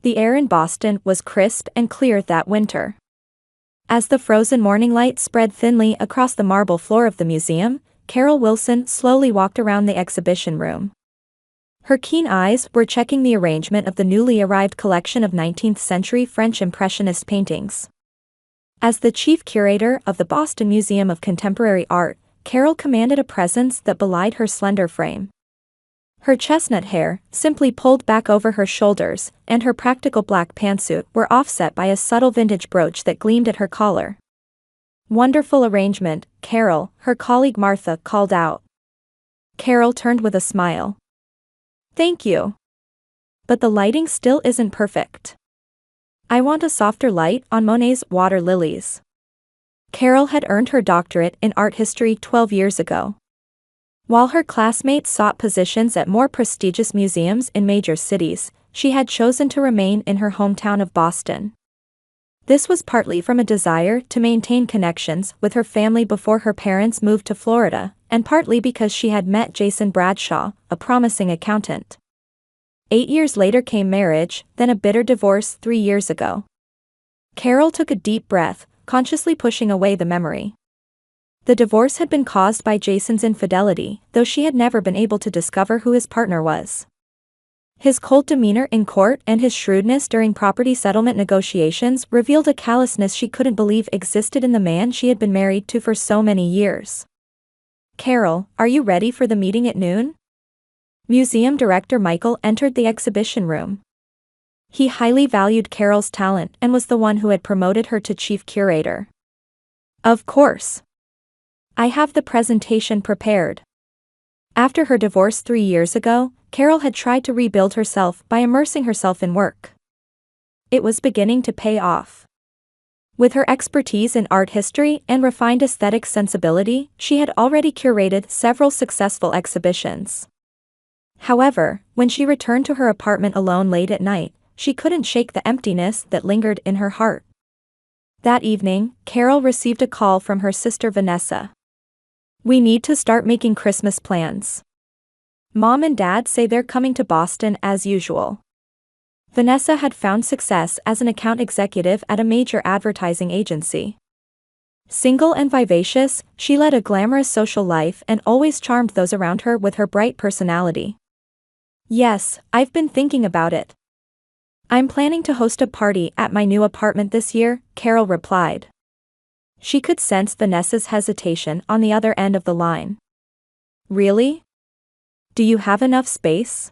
The air in Boston was crisp and clear that winter. As the frozen morning light spread thinly across the marble floor of the museum, Carol Wilson slowly walked around the exhibition room. Her keen eyes were checking the arrangement of the newly arrived collection of 19th-century French Impressionist paintings. As the chief curator of the Boston Museum of Contemporary Art, Carol commanded a presence that belied her slender frame. Her chestnut hair, simply pulled back over her shoulders, and her practical black pantsuit were offset by a subtle vintage brooch that gleamed at her collar. "Wonderful arrangement, Carol," her colleague Martha called out. Carol turned with a smile. "Thank you. But the lighting still isn't perfect. I want a softer light on Monet's Water Lilies." Carol had earned her doctorate in art history 12 years ago. While her classmates sought positions at more prestigious museums in major cities, she had chosen to remain in her hometown of Boston. This was partly from a desire to maintain connections with her family before her parents moved to Florida, and partly because she had met Jason Bradshaw, a promising accountant. 8 years later came marriage, then a bitter divorce 3 years ago. Carol took a deep breath, consciously pushing away the memory. The divorce had been caused by Jason's infidelity, though she had never been able to discover who his partner was. His cold demeanor in court and his shrewdness during property settlement negotiations revealed a callousness she couldn't believe existed in the man she had been married to for so many years. "Carol, are you ready for the meeting at noon?" Museum director Michael entered the exhibition room. He highly valued Carol's talent and was the one who had promoted her to chief curator. "Of course. I have the presentation prepared." After her divorce 3 years ago, Carol had tried to rebuild herself by immersing herself in work. It was beginning to pay off. With her expertise in art history and refined aesthetic sensibility, she had already curated several successful exhibitions. However, when she returned to her apartment alone late at night, she couldn't shake the emptiness that lingered in her heart. That evening, Carol received a call from her sister Vanessa. "We need to start making Christmas plans. Mom and Dad say they're coming to Boston as usual." Vanessa had found success as an account executive at a major advertising agency. Single and vivacious, she led a glamorous social life and always charmed those around her with her bright personality. "Yes, I've been thinking about it. I'm planning to host a party at my new apartment this year," Carol replied. She could sense Vanessa's hesitation on the other end of the line. "Really? Do you have enough space?"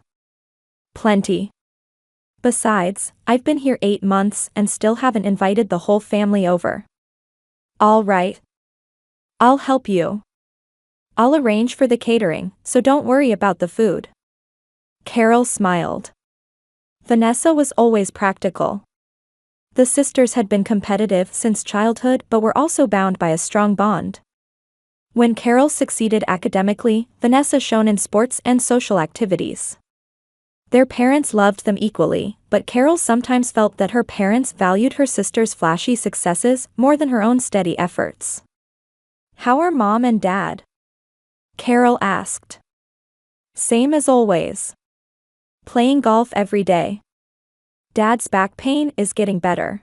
"Plenty. Besides, I've been here 8 months and still haven't invited the whole family over." "All right. I'll help you. I'll arrange for the catering, so don't worry about the food." Carol smiled. Vanessa was always practical. The sisters had been competitive since childhood but were also bound by a strong bond. When Carol succeeded academically, Vanessa shone in sports and social activities. Their parents loved them equally, but Carol sometimes felt that her parents valued her sister's flashy successes more than her own steady efforts. "How are Mom and Dad?" Carol asked. "Same as always. Playing golf every day. Dad's back pain is getting better."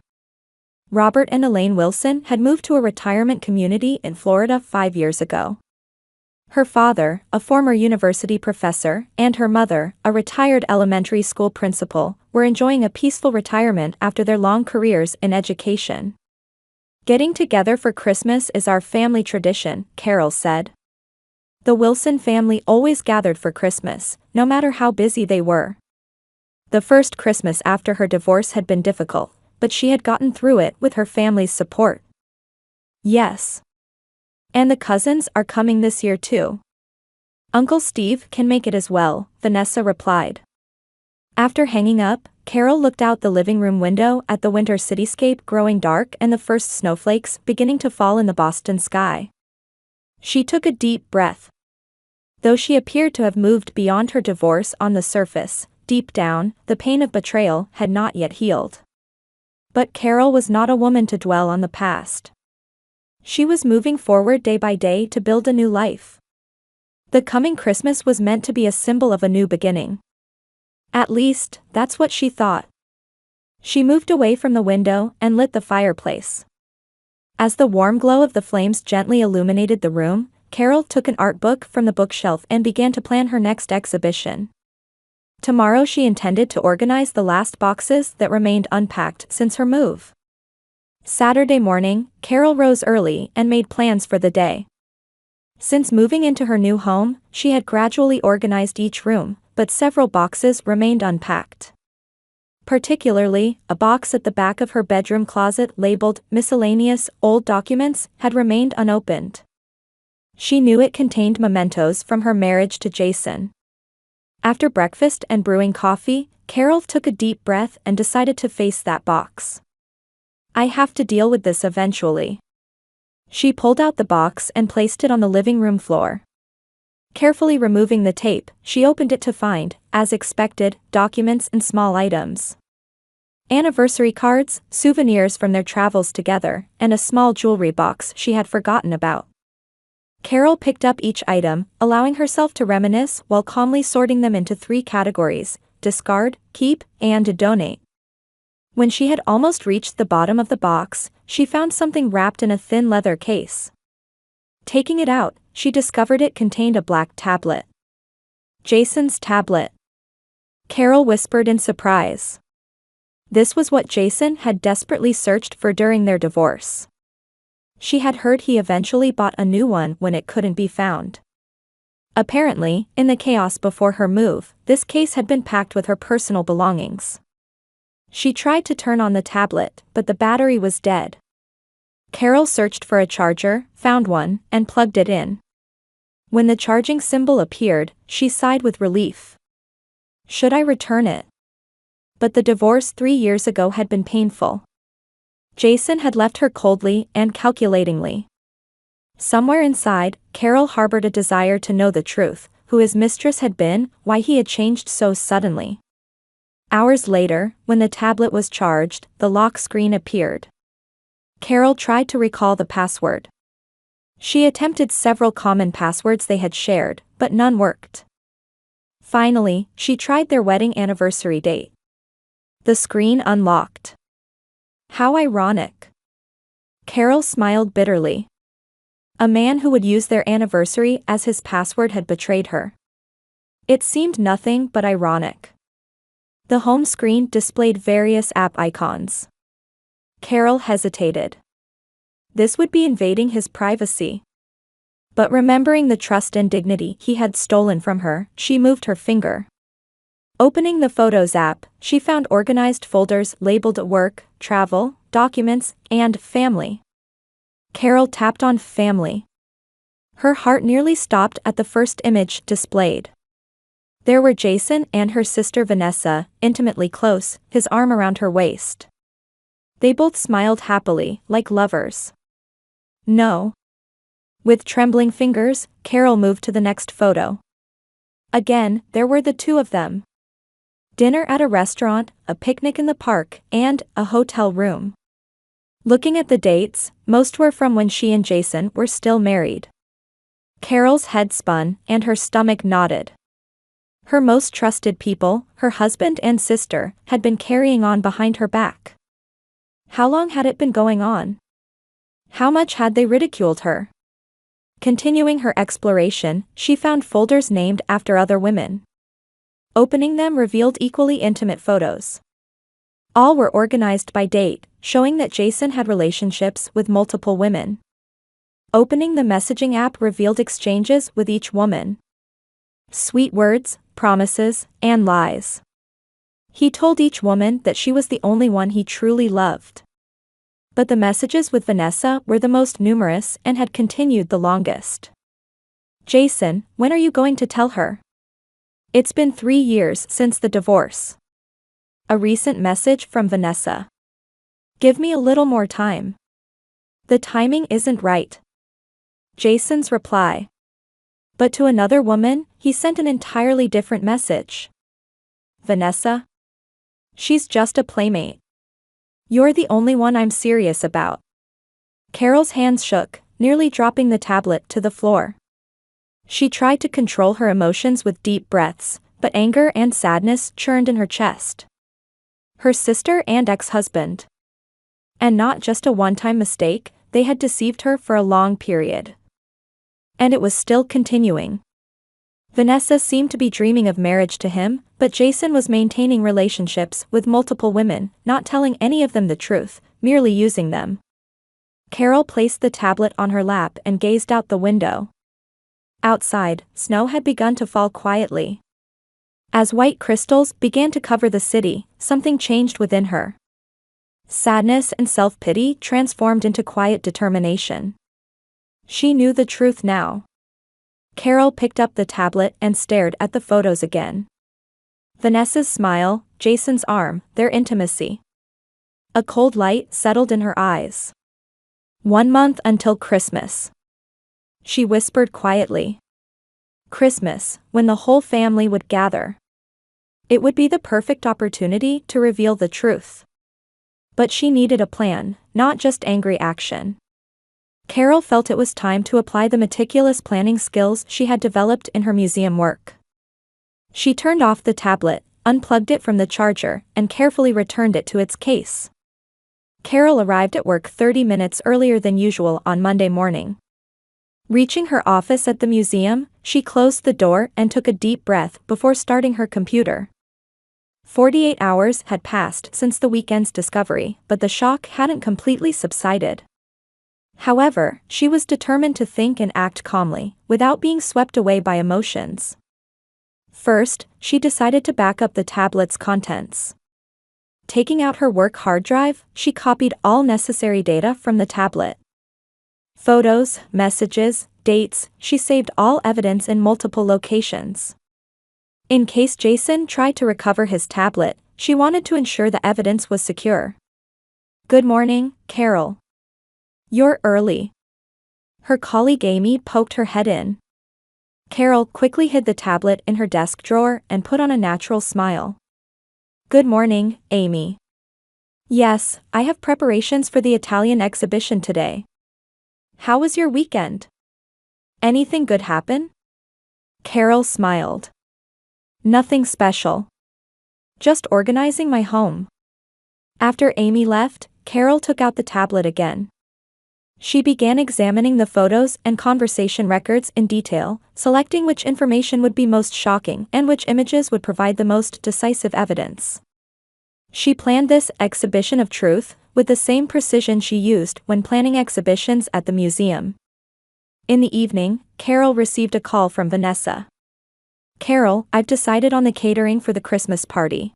Robert and Elaine Wilson had moved to a retirement community in Florida 5 years ago. Her father, a former university professor, and her mother, a retired elementary school principal, were enjoying a peaceful retirement after their long careers in education. "Getting together for Christmas is our family tradition," Carol said. The Wilson family always gathered for Christmas, no matter how busy they were. The first Christmas after her divorce had been difficult, but she had gotten through it with her family's support. "Yes. And the cousins are coming this year too. Uncle Steve can make it as well," Vanessa replied. After hanging up, Carol looked out the living room window at the winter cityscape growing dark and the first snowflakes beginning to fall in the Boston sky. She took a deep breath. Though she appeared to have moved beyond her divorce on the surface, deep down, the pain of betrayal had not yet healed. But Carol was not a woman to dwell on the past. She was moving forward day by day to build a new life. The coming Christmas was meant to be a symbol of a new beginning. At least, that's what she thought. She moved away from the window and lit the fireplace. As the warm glow of the flames gently illuminated the room, Carol took an art book from the bookshelf and began to plan her next exhibition. Tomorrow she intended to organize the last boxes that remained unpacked since her move. Saturday morning, Carol rose early and made plans for the day. Since moving into her new home, she had gradually organized each room, but several boxes remained unpacked. Particularly, a box at the back of her bedroom closet labeled Miscellaneous Old Documents had remained unopened. She knew it contained mementos from her marriage to Jason. After breakfast and brewing coffee, Carol took a deep breath and decided to face that box. I have to deal with this eventually. She pulled out the box and placed it on the living room floor. Carefully removing the tape, she opened it to find, as expected, documents and small items. Anniversary cards, souvenirs from their travels together, and a small jewelry box she had forgotten about. Carol picked up each item, allowing herself to reminisce while calmly sorting them into 3 categories: discard, keep, and donate. When she had almost reached the bottom of the box, she found something wrapped in a thin leather case. Taking it out, she discovered it contained a black tablet. Jason's tablet. Carol whispered in surprise. This was what Jason had desperately searched for during their divorce. She had heard he eventually bought a new one when it couldn't be found. Apparently, in the chaos before her move, this case had been packed with her personal belongings. She tried to turn on the tablet, but the battery was dead. Carol searched for a charger, found one, and plugged it in. When the charging symbol appeared, she sighed with relief. Should I return it? But the divorce 3 years ago had been painful. Jason had left her coldly and calculatingly. Somewhere inside, Carol harbored a desire to know the truth, who his mistress had been, why he had changed so suddenly. Hours later, when the tablet was charged, the lock screen appeared. Carol tried to recall the password. She attempted several common passwords they had shared, but none worked. Finally, she tried their wedding anniversary date. The screen unlocked. How ironic. Carol smiled bitterly. A man who would use their anniversary as his password had betrayed her. It seemed nothing but ironic. The home screen displayed various app icons. Carol hesitated. This would be invading his privacy. But remembering the trust and dignity he had stolen from her, she moved her finger. Opening the Photos app, she found organized folders labeled Work, Travel, Documents, and Family. Carol tapped on Family. Her heart nearly stopped at the first image displayed. There were Jason and her sister Vanessa, intimately close, his arm around her waist. They both smiled happily, like lovers. No. With trembling fingers, Carol moved to the next photo. Again, there were the two of them. Dinner at a restaurant, a picnic in the park, and a hotel room. Looking at the dates, most were from when she and Jason were still married. Carol's head spun, and her stomach knotted. Her most trusted people, her husband and sister, had been carrying on behind her back. How long had it been going on? How much had they ridiculed her? Continuing her exploration, she found folders named after other women. Opening them revealed equally intimate photos. All were organized by date, showing that Jason had relationships with multiple women. Opening the messaging app revealed exchanges with each woman. Sweet words, promises, and lies. He told each woman that she was the only one he truly loved. But the messages with Vanessa were the most numerous and had continued the longest. Jason, when are you going to tell her? It's been 3 years since the divorce. A recent message from Vanessa. Give me a little more time. The timing isn't right. Jason's reply. But to another woman, he sent an entirely different message. Vanessa? She's just a playmate. You're the only one I'm serious about. Carol's hands shook, nearly dropping the tablet to the floor. She tried to control her emotions with deep breaths, but anger and sadness churned in her chest. her sister and ex-husband. And not just a one-time mistake, they had deceived her for a long period. And it was still continuing. Vanessa seemed to be dreaming of marriage to him, but Jason was maintaining relationships with multiple women, not telling any of them the truth, merely using them. Carol placed the tablet on her lap and gazed out the window. Outside, snow had begun to fall quietly. As white crystals began to cover the city, something changed within her. Sadness and self-pity transformed into quiet determination. She knew the truth now. Carol picked up the tablet and stared at the photos again. Vanessa's smile, Jason's arm, their intimacy. A cold light settled in her eyes. 1 month until Christmas. She whispered quietly. Christmas, when the whole family would gather. It would be the perfect opportunity to reveal the truth. But she needed a plan, not just angry action. Carol felt it was time to apply the meticulous planning skills she had developed in her museum work. She turned off the tablet, unplugged it from the charger, and carefully returned it to its case. Carol arrived at work 30 minutes earlier than usual on Monday morning. Reaching her office at the museum, she closed the door and took a deep breath before starting her computer. 48 hours had passed since the weekend's discovery, but the shock hadn't completely subsided. However, she was determined to think and act calmly, without being swept away by emotions. First, she decided to back up the tablet's contents. Taking out her work hard drive, she copied all necessary data from the tablet. Photos, messages, dates, she saved all evidence in multiple locations. In case Jason tried to recover his tablet, she wanted to ensure the evidence was secure. Good morning, Carol. You're early. Her colleague Amy poked her head in. Carol quickly hid the tablet in her desk drawer and put on a natural smile. Good morning, Amy. Yes, I have preparations for the Italian exhibition today. How was your weekend? Anything good happen? Carol smiled. Nothing special. Just organizing my home. After Amy left, Carol took out the tablet again. She began examining the photos and conversation records in detail, selecting which information would be most shocking and which images would provide the most decisive evidence. She planned this exhibition of truth with the same precision she used when planning exhibitions at the museum. In the evening, Carol received a call from Vanessa. Carol, I've decided on the catering for the Christmas party.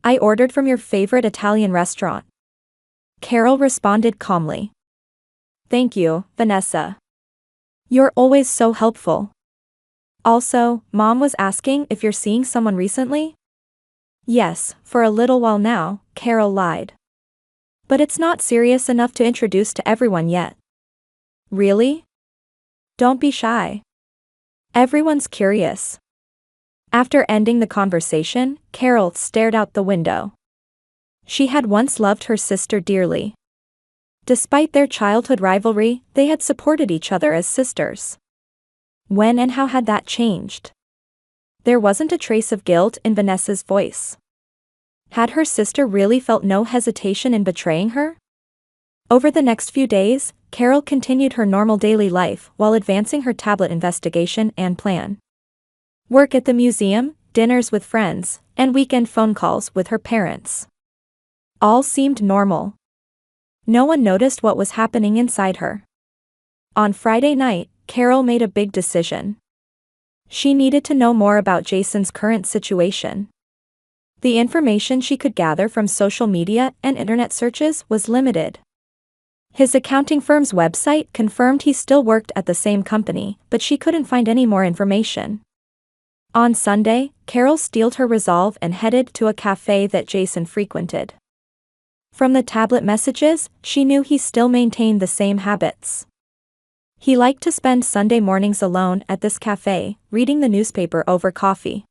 I ordered from your favorite Italian restaurant. Carol responded calmly. Thank you, Vanessa. You're always so helpful. Also, Mom was asking if you're seeing someone recently? Yes, for a little while now, Carol lied. But it's not serious enough to introduce to everyone yet. Really? Don't be shy. Everyone's curious. After ending the conversation, Carol stared out the window. She had once loved her sister dearly. Despite their childhood rivalry, they had supported each other as sisters. When and how had that changed? There wasn't a trace of guilt in Vanessa's voice. Had her sister really felt no hesitation in betraying her? Over the next few days, Carol continued her normal daily life while advancing her tablet investigation and plan. Work at the museum, dinners with friends, and weekend phone calls with her parents. All seemed normal. No one noticed what was happening inside her. On Friday night, Carol made a big decision. She needed to know more about Jason's current situation. The information she could gather from social media and internet searches was limited. His accounting firm's website confirmed he still worked at the same company, but she couldn't find any more information. On Sunday, Carol steeled her resolve and headed to a cafe that Jason frequented. From the tablet messages, she knew he still maintained the same habits. He liked to spend Sunday mornings alone at this cafe, reading the newspaper over coffee.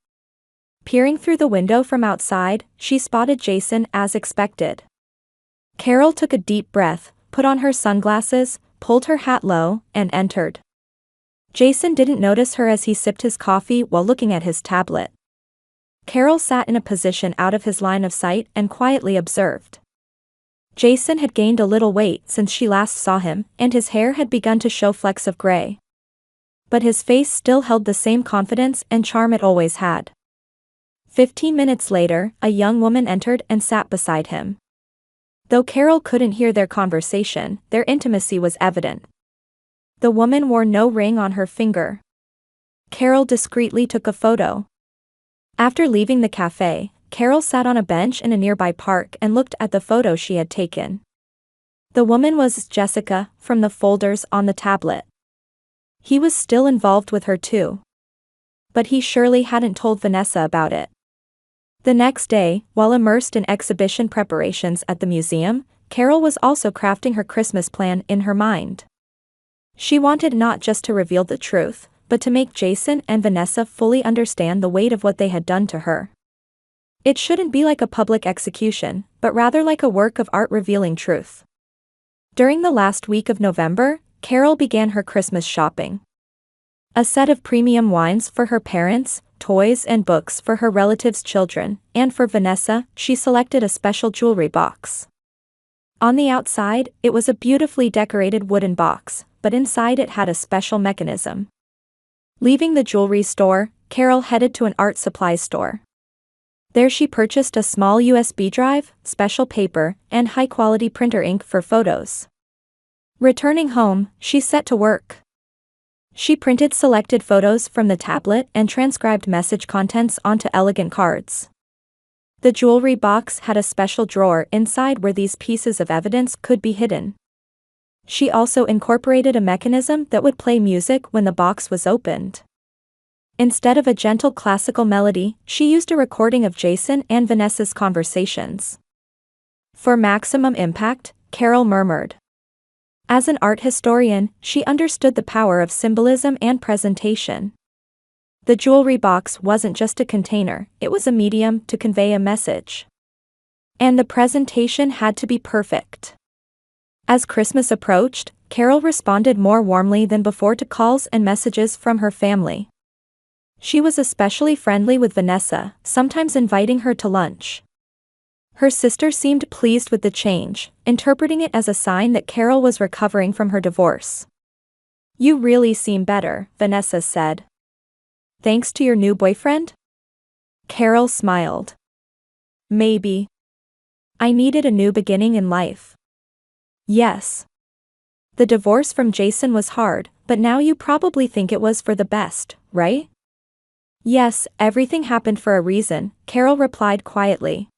Peering through the window from outside, she spotted Jason as expected. Carol took a deep breath, put on her sunglasses, pulled her hat low, and entered. Jason didn't notice her as he sipped his coffee while looking at his tablet. Carol sat in a position out of his line of sight and quietly observed. Jason had gained a little weight since she last saw him, and his hair had begun to show flecks of gray. But his face still held the same confidence and charm it always had. 15 minutes later, a young woman entered and sat beside him. Though Carol couldn't hear their conversation, their intimacy was evident. The woman wore no ring on her finger. Carol discreetly took a photo. After leaving the cafe, Carol sat on a bench in a nearby park and looked at the photo she had taken. The woman was Jessica, from the folders on the tablet. He was still involved with her too. But he surely hadn't told Vanessa about it. The next day, while immersed in exhibition preparations at the museum, Carol was also crafting her Christmas plan in her mind. She wanted not just to reveal the truth, but to make Jason and Vanessa fully understand the weight of what they had done to her. It shouldn't be like a public execution, but rather like a work of art revealing truth. During the last week of November, Carol began her Christmas shopping. A set of premium wines for her parents, toys and books for her relatives' children, and for Vanessa, she selected a special jewelry box. On the outside, it was a beautifully decorated wooden box, but inside it had a special mechanism. Leaving the jewelry store, Carol headed to an art supply store. There she purchased a small USB drive, special paper, and high-quality printer ink for photos. Returning home, she set to work. She printed selected photos from the tablet and transcribed message contents onto elegant cards. The jewelry box had a special drawer inside where these pieces of evidence could be hidden. She also incorporated a mechanism that would play music when the box was opened. Instead of a gentle classical melody, she used a recording of Jason and Vanessa's conversations. For maximum impact, Carol murmured. As an art historian, she understood the power of symbolism and presentation. The jewelry box wasn't just a container, it was a medium to convey a message. And the presentation had to be perfect. As Christmas approached, Carol responded more warmly than before to calls and messages from her family. She was especially friendly with Vanessa, sometimes inviting her to lunch. Her sister seemed pleased with the change, interpreting it as a sign that Carol was recovering from her divorce. "You really seem better," Vanessa said. "Thanks to your new boyfriend?" Carol smiled. "Maybe. I needed a new beginning in life." "Yes. The divorce from Jason was hard, but now you probably think it was for the best, right?" "Yes, everything happened for a reason," Carol replied quietly.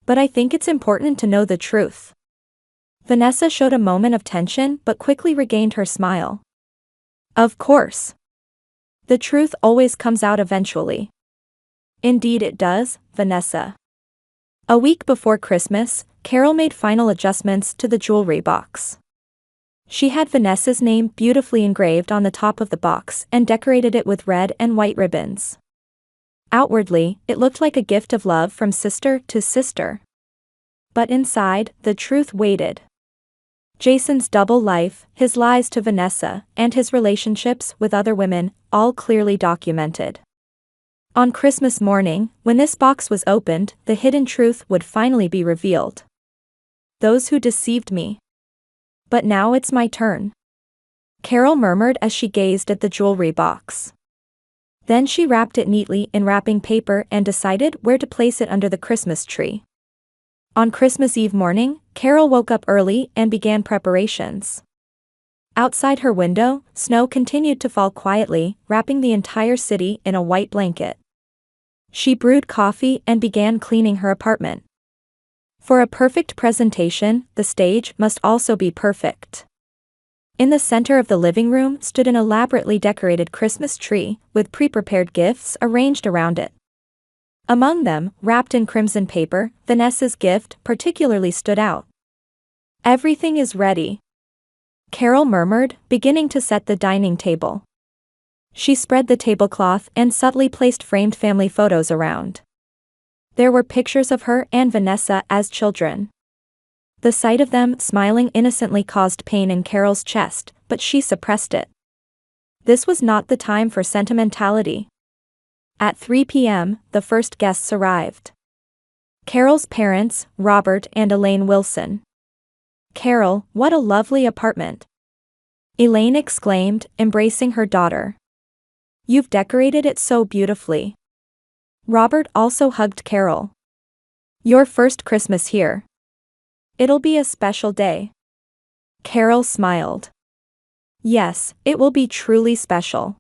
"But I think it's important to know the truth." Vanessa showed a moment of tension but quickly regained her smile. "Of course. The truth always comes out eventually." "Indeed it does, Vanessa." A week before Christmas, Carol made final adjustments to the jewelry box. She had Vanessa's name beautifully engraved on the top of the box and decorated it with red and white ribbons. Outwardly, it looked like a gift of love from sister to sister. But inside, the truth waited. Jason's double life, his lies to Vanessa, and his relationships with other women, all clearly documented. On Christmas morning, when this box was opened, the hidden truth would finally be revealed. "Those who deceived me. But now it's my turn," Carol murmured as she gazed at the jewelry box. Then she wrapped it neatly in wrapping paper and decided where to place it under the Christmas tree. On Christmas Eve morning, Carol woke up early and began preparations. Outside her window, snow continued to fall quietly, wrapping the entire city in a white blanket. She brewed coffee and began cleaning her apartment. For a perfect presentation, the stage must also be perfect. In the center of the living room stood an elaborately decorated Christmas tree, with pre-prepared gifts arranged around it. Among them, wrapped in crimson paper, Vanessa's gift particularly stood out. "Everything is ready," Carol murmured, beginning to set the dining table. She spread the tablecloth and subtly placed framed family photos around. There were pictures of her and Vanessa as children. The sight of them smiling innocently caused pain in Carol's chest, but she suppressed it. This was not the time for sentimentality. At 3 p.m., the first guests arrived. Carol's parents, Robert and Elaine Wilson. "Carol, what a lovely apartment!" Elaine exclaimed, embracing her daughter. "You've decorated it so beautifully." Robert also hugged Carol. "Your first Christmas here. It'll be a special day." Carol smiled. "Yes, it will be truly special."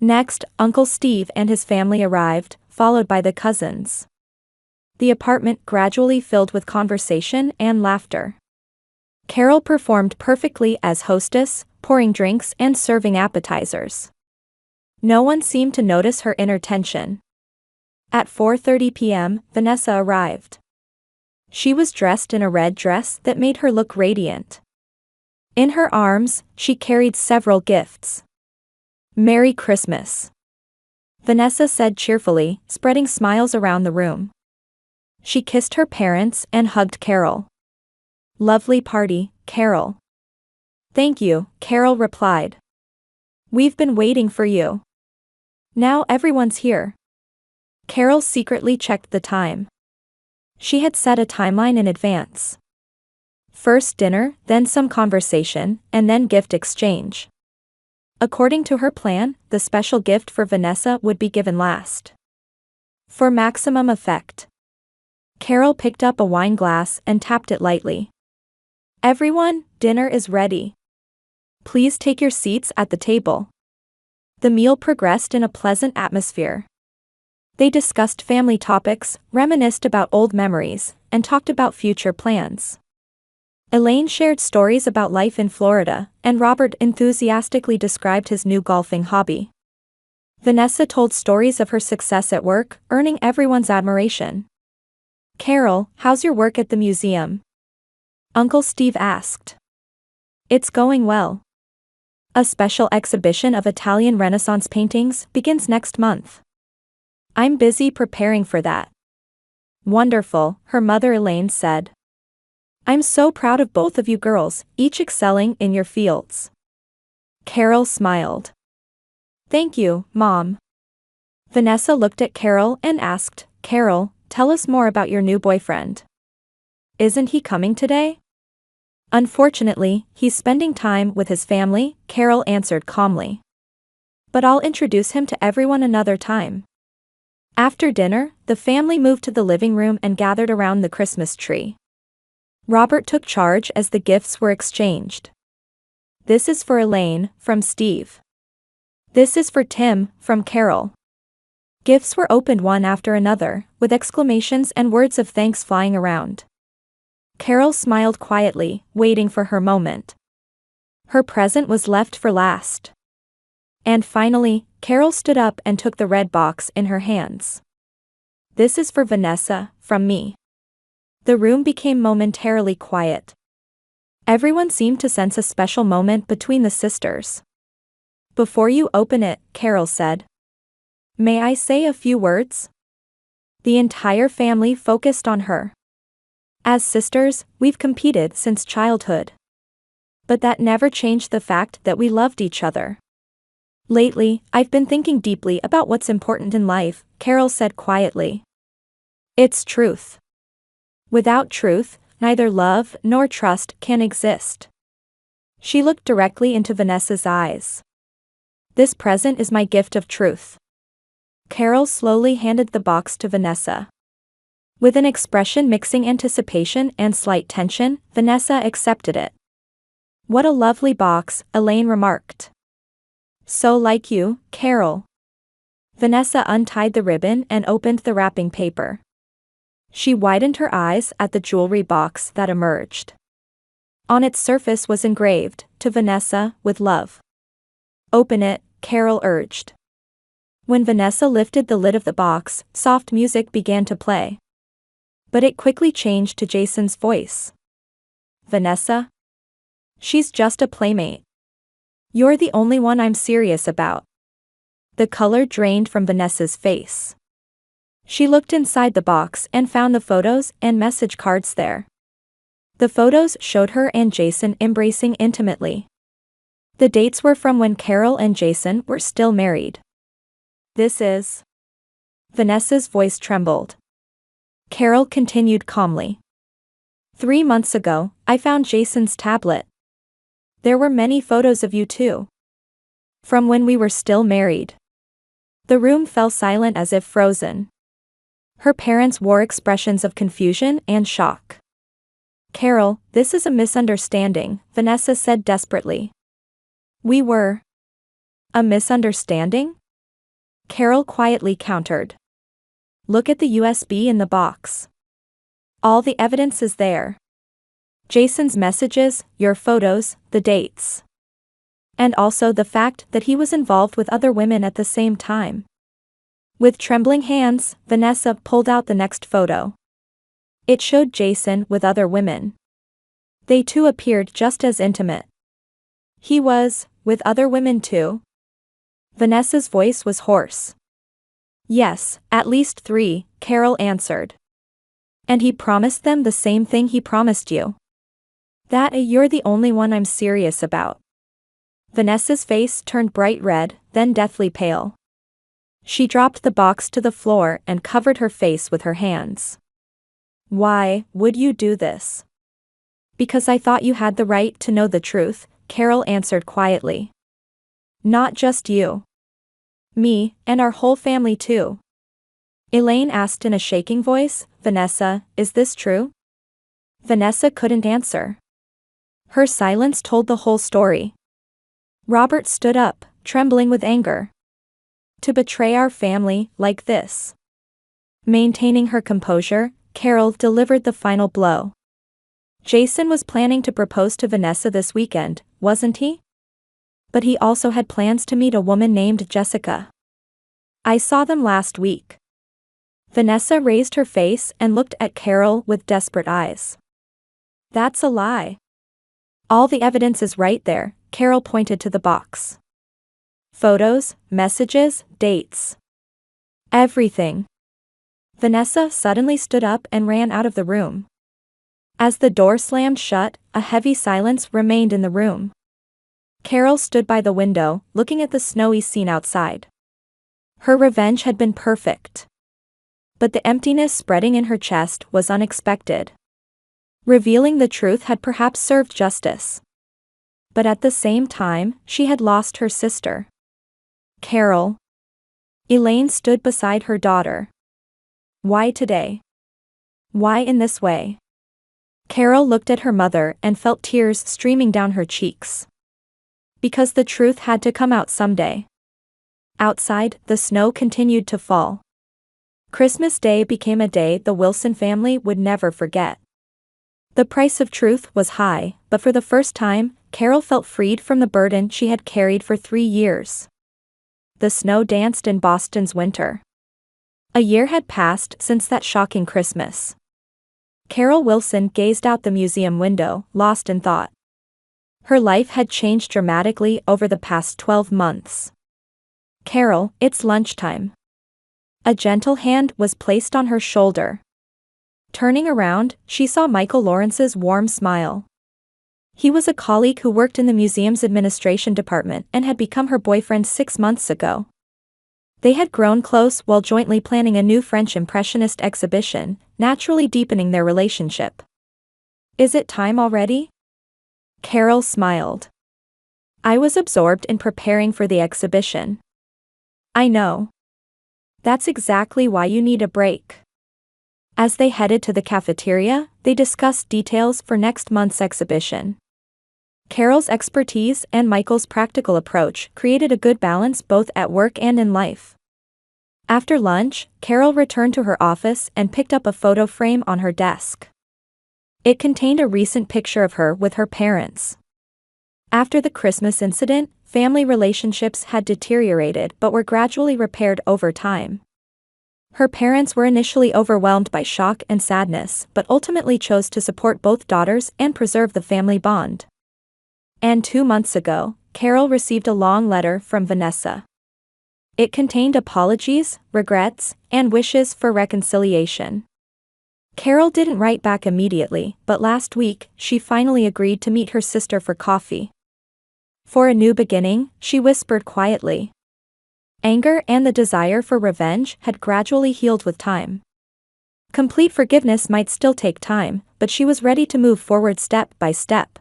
Next, Uncle Steve and his family arrived, followed by the cousins. The apartment gradually filled with conversation and laughter. Carol performed perfectly as hostess, pouring drinks and serving appetizers. No one seemed to notice her inner tension. At 4:30 p.m., Vanessa arrived. She was dressed in a red dress that made her look radiant. In her arms, she carried several gifts. "Merry Christmas," Vanessa said cheerfully, spreading smiles around the room. She kissed her parents and hugged Carol. "Lovely party, Carol." "Thank you," Carol replied. "We've been waiting for you. Now everyone's here." Carol secretly checked the time. She had set a timeline in advance. First dinner, then some conversation, and then gift exchange. According to her plan, the special gift for Vanessa would be given last. For maximum effect, Carol picked up a wine glass and tapped it lightly. "Everyone, dinner is ready. Please take your seats at the table." The meal progressed in a pleasant atmosphere. They discussed family topics, reminisced about old memories, and talked about future plans. Elaine shared stories about life in Florida, and Robert enthusiastically described his new golfing hobby. Vanessa told stories of her success at work, earning everyone's admiration. "Carol, how's your work at the museum?" Uncle Steve asked. "It's going well. A special exhibition of Italian Renaissance paintings begins next month. I'm busy preparing for that." "Wonderful," her mother Elaine said. "I'm so proud of both of you girls, each excelling in your fields." Carol smiled. "Thank you, Mom." Vanessa looked at Carol and asked, "Carol, tell us more about your new boyfriend. Isn't he coming today?" "Unfortunately, he's spending time with his family," Carol answered calmly. "But I'll introduce him to everyone another time." After dinner, the family moved to the living room and gathered around the Christmas tree. Robert took charge as the gifts were exchanged. "This is for Elaine, from Steve. This is for Tim, from Carol." Gifts were opened one after another, with exclamations and words of thanks flying around. Carol smiled quietly, waiting for her moment. Her present was left for last. And finally, Carol stood up and took the red box in her hands. "This is for Vanessa, from me." The room became momentarily quiet. Everyone seemed to sense a special moment between the sisters. "Before you open it," Carol said, "may I say a few words?" The entire family focused on her. "As sisters, we've competed since childhood. But that never changed the fact that we loved each other. Lately, I've been thinking deeply about what's important in life," Carol said quietly. "It's truth. Without truth, neither love nor trust can exist." She looked directly into Vanessa's eyes. "This present is my gift of truth." Carol slowly handed the box to Vanessa. With an expression mixing anticipation and slight tension, Vanessa accepted it. "What a lovely box," Elaine remarked. "So like you, Carol." Vanessa untied the ribbon and opened the wrapping paper. She widened her eyes at the jewelry box that emerged. On its surface was engraved, "To Vanessa, with love." "Open it," Carol urged. When Vanessa lifted the lid of the box, soft music began to play. But it quickly changed to Jason's voice. "Vanessa? She's just a playmate. You're the only one I'm serious about." The color drained from Vanessa's face. She looked inside the box and found the photos and message cards there. The photos showed her and Jason embracing intimately. The dates were from when Carol and Jason were still married. "This is Vanessa's voice trembled. Carol continued calmly. 3 months ago, I found Jason's tablet. There were many photos of you too. From when we were still married. The room fell silent as if frozen. Her parents wore expressions of confusion and shock. Carol, this is a misunderstanding, Vanessa said desperately. We were. A misunderstanding? Carol quietly countered. Look at the USB in the box. All the evidence is there. Jason's messages, your photos, the dates. And also the fact that he was involved with other women at the same time. With trembling hands, Vanessa pulled out the next photo. It showed Jason with other women. They too appeared just as intimate. He was, with other women too? Vanessa's voice was hoarse. Yes, at least 3, Carol answered. And he promised them the same thing he promised you. That you're the only one I'm serious about. Vanessa's face turned bright red, then deathly pale. She dropped the box to the floor and covered her face with her hands. Why would you do this? Because I thought you had the right to know the truth, Carol answered quietly. Not just you. Me, and our whole family too. Elaine asked in a shaking voice, Vanessa, is this true? Vanessa couldn't answer. Her silence told the whole story. Robert stood up, trembling with anger. To betray our family like this. Maintaining her composure, Carol delivered the final blow. Jason was planning to propose to Vanessa this weekend, wasn't he? But he also had plans to meet a woman named Jessica. I saw them last week. Vanessa raised her face and looked at Carol with desperate eyes. That's a lie. All the evidence is right there, Carol pointed to the box. Photos, messages, dates. Everything. Vanessa suddenly stood up and ran out of the room. As the door slammed shut, a heavy silence remained in the room. Carol stood by the window, looking at the snowy scene outside. Her revenge had been perfect. But the emptiness spreading in her chest was unexpected. Revealing the truth had perhaps served justice. But at the same time, she had lost her sister. Carol. Elaine stood beside her daughter. Why today? Why in this way? Carol looked at her mother and felt tears streaming down her cheeks. Because the truth had to come out someday. Outside, the snow continued to fall. Christmas Day became a day the Wilson family would never forget. The price of truth was high, but for the first time, Carol felt freed from the burden she had carried for 3 years. The snow danced in Boston's winter. A year had passed since that shocking Christmas. Carol Wilson gazed out the museum window, lost in thought. Her life had changed dramatically over the past 12 months. Carol, it's lunchtime. A gentle hand was placed on her shoulder. Turning around, she saw Michael Lawrence's warm smile. He was a colleague who worked in the museum's administration department and had become her boyfriend 6 months ago. They had grown close while jointly planning a new French Impressionist exhibition, naturally deepening their relationship. Is it time already? Carol smiled. I was absorbed in preparing for the exhibition. I know. That's exactly why you need a break. As they headed to the cafeteria, they discussed details for next month's exhibition. Carol's expertise and Michael's practical approach created a good balance both at work and in life. After lunch, Carol returned to her office and picked up a photo frame on her desk. It contained a recent picture of her with her parents. After the Christmas incident, family relationships had deteriorated but were gradually repaired over time. Her parents were initially overwhelmed by shock and sadness but ultimately chose to support both daughters and preserve the family bond. And 2 months ago, Carol received a long letter from Vanessa. It contained apologies, regrets, and wishes for reconciliation. Carol didn't write back immediately, but last week, she finally agreed to meet her sister for coffee. For a new beginning, she whispered quietly. Anger and the desire for revenge had gradually healed with time. Complete forgiveness might still take time, but she was ready to move forward step by step.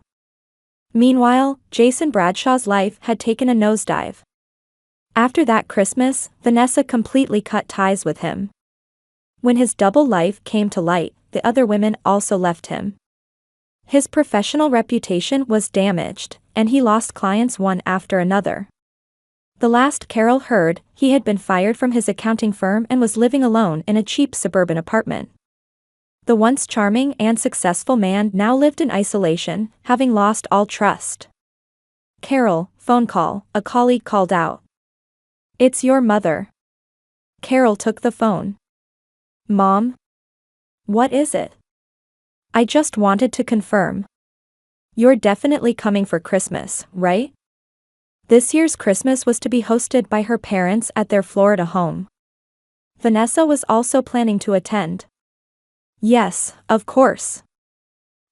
Meanwhile, Jason Bradshaw's life had taken a nosedive. After that Christmas, Vanessa completely cut ties with him. When his double life came to light, the other women also left him. His professional reputation was damaged, and he lost clients one after another. The last Carol heard, he had been fired from his accounting firm and was living alone in a cheap suburban apartment. The once charming and successful man now lived in isolation, having lost all trust. "Carol, phone call," a colleague called out. "It's your mother." Carol took the phone. "Mom? What is it?" "I just wanted to confirm. You're definitely coming for Christmas, right?" This year's Christmas was to be hosted by her parents at their Florida home. Vanessa was also planning to attend. "Yes, of course.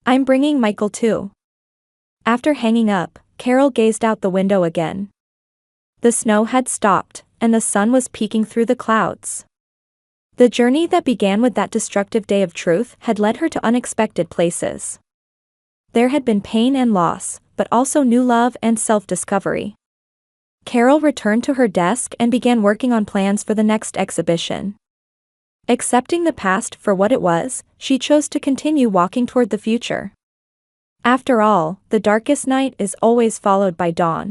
I'm bringing Michael too." After hanging up, Carol gazed out the window again. The snow had stopped, and the sun was peeking through the clouds. The journey that began with that destructive day of truth had led her to unexpected places. There had been pain and loss, but also new love and self-discovery. Carol returned to her desk and began working on plans for the next exhibition. Accepting the past for what it was, she chose to continue walking toward the future. After all, the darkest night is always followed by dawn.